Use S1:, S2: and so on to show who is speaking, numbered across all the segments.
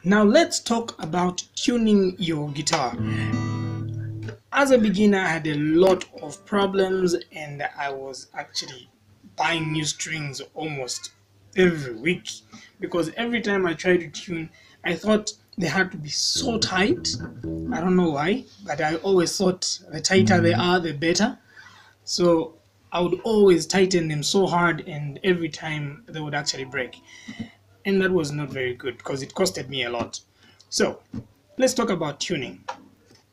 S1: Now let's talk about tuning your guitar. As a beginner, I had a lot of problems and I was actually buying new strings almost every week because every time I tried to tune, I thought they had to be so tight. I don't know why, but I always thought the tighter they are, the better. So I would always tighten them so hard, and every time they would actually break. And that was not very good because it costed me a lot. So let's talk about tuning.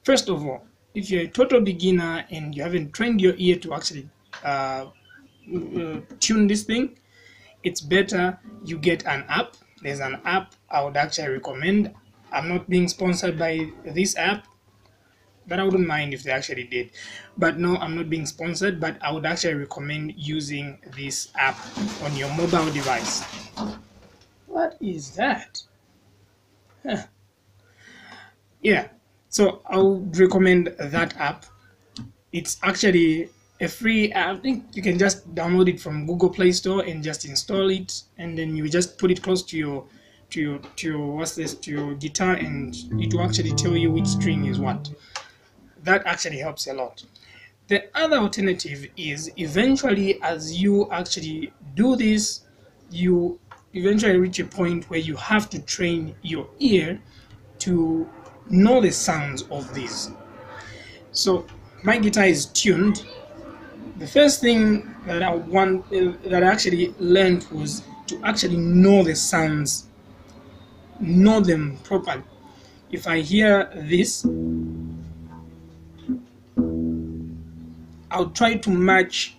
S1: First of all, if you're a total beginner and you haven't trained your ear to actually tune this thing, it's better you get an app. There's an app I would actually recommend. I'm not being sponsored by this app, but I wouldn't mind if they actually did. But no, I'm not being sponsored, but I would actually recommend using this app on your mobile device. What is that? Huh. Yeah, so I would recommend that app. It's actually a free app. I think you can just download it from Google Play Store and just install it, and then you just put it close to your guitar, and it will actually tell you which string is what. That actually helps a lot. The other alternative is eventually, as you actually do this, you eventually reach a point where you have to train your ear to know the sounds of these. So my guitar is tuned. The first thing that I actually learned was to actually know the sounds, know them properly. If I hear this, I'll try to match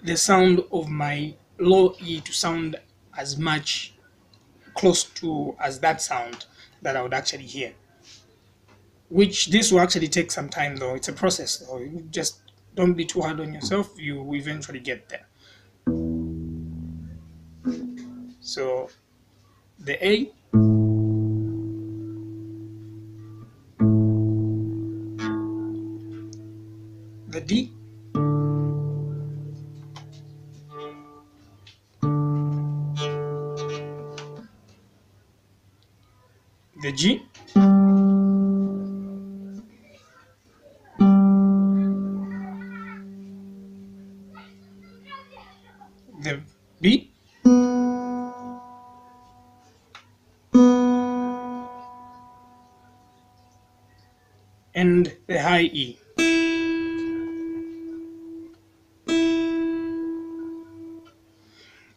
S1: the sound of my low E to sound as much close to as that sound that I would actually hear. Which this will actually take some time though. It's a process though. You just don't be too hard on yourself. You will eventually get there. So the A, the D, the G, the B, and the high E.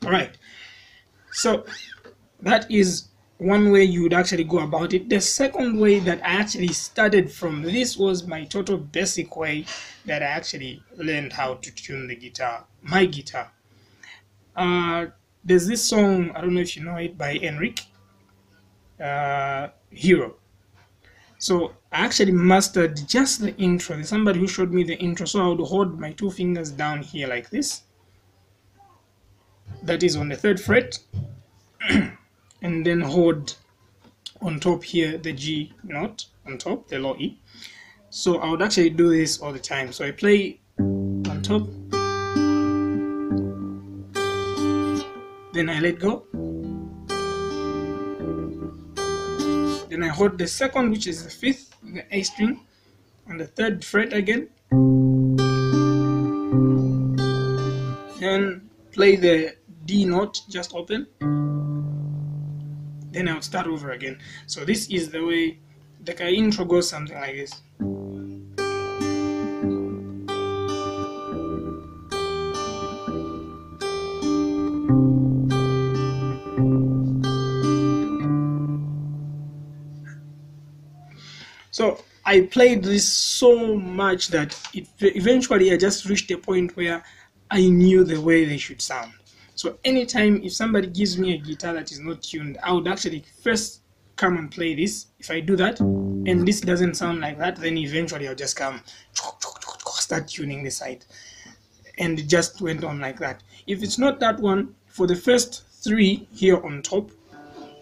S1: All right. So that is one way you would actually go about it. The second way that I actually started from, this was my total basic way that I actually learned how to tune the guitar, my guitar. There's this song, I don't know if you know it, by Enrique, Hero. So I actually mastered just the intro. There's somebody who showed me the intro, so I would hold my two fingers down here like this. That is on the 3rd fret, and then hold on top here the G note on top, the low E. So I would actually do this all the time. So I play on top, then I let go, then I hold the 2nd, which is the 5th, the A string, on the 3rd fret again, and play the D note just open, then I'll start over again. So this is the way the intro goes, something like this. So I played this so much that eventually I just reached a point where I knew the way they should sound. So anytime if somebody gives me a guitar that is not tuned, I would actually first come and play this. If I do that and this doesn't sound like that, then eventually I'll just come start tuning the side. And it just went on like that. If it's not that one, for the first 3 here on top,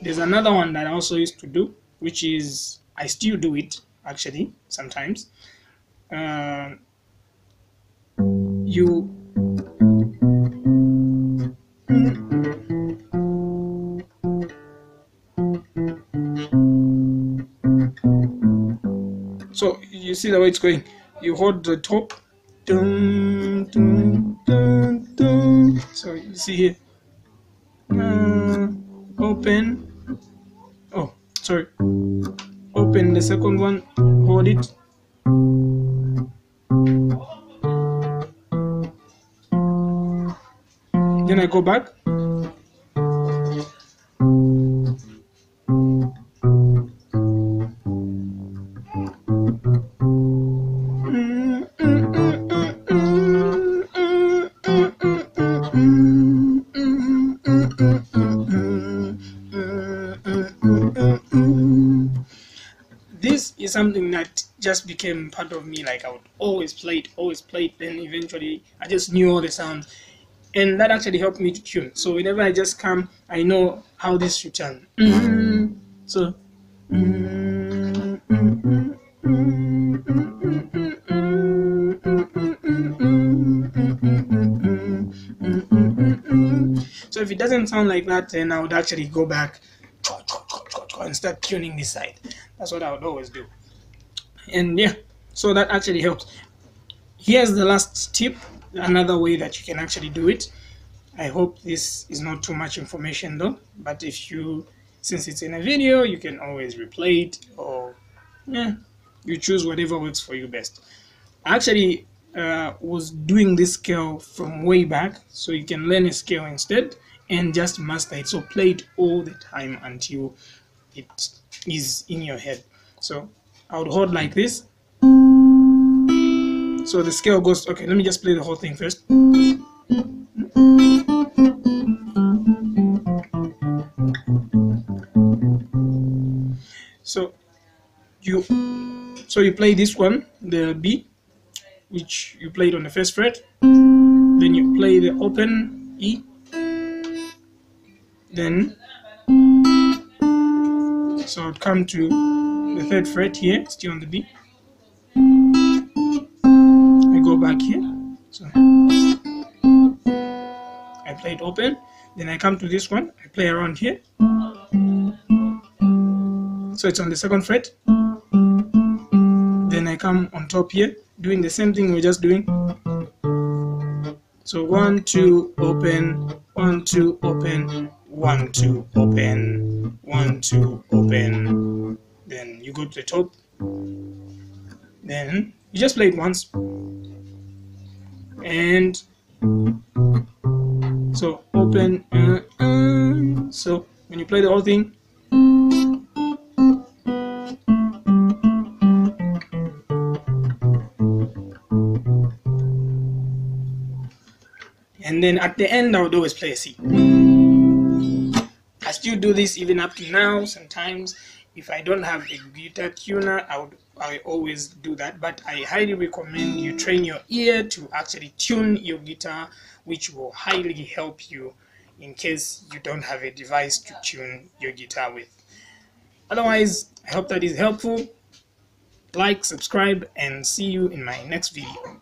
S1: there's another one that I also used to do, which is, I still do it actually sometimes. You So you see the way it's going. You hold the top. Dun, dun, dun, dun. So you see here. Open. Oh, sorry. Open the second one. Hold it. Then I go back. This is something that just became part of me. Like I would always play it. Then eventually I just knew all the sounds, and that actually helped me to tune. So whenever I just come, I know how this should sound. So. So if it doesn't sound like that, then I would actually go back and start tuning this side. That's what I would always do. And yeah, so that actually helps. Here's the last tip, another way that you can actually do it. I hope this is not too much information though, but since it's in a video, you can always replay it, or yeah, you choose whatever works for you best. I actually was doing this scale from way back, so you can learn a scale instead and just master it. So play it all the time until it is in your head. So I would hold like this. So the scale goes, okay, let me just play the whole thing first. So you play this one, the B, which you played on the first fret. Then you play the open E. Then so I'd come to the third fret here, still on the B. I go back here. So I play it open. Then I come to this one. I play around here. So it's on the second fret. Then I come on top here, doing the same thing we're just doing. So 1, 2, open, 1, 2, open, 1, 2, open, 1, 2, open. Then you go to the top. Then you just play it once. And so open. So when you play the whole thing, and then at the end I would always play a C. I still do this even up to now. Sometimes if I don't have a guitar tuner, I always do that, but I highly recommend you train your ear to actually tune your guitar, which will highly help you in case you don't have a device to tune your guitar with. Otherwise, I hope that is helpful. Like, subscribe, and see you in my next video.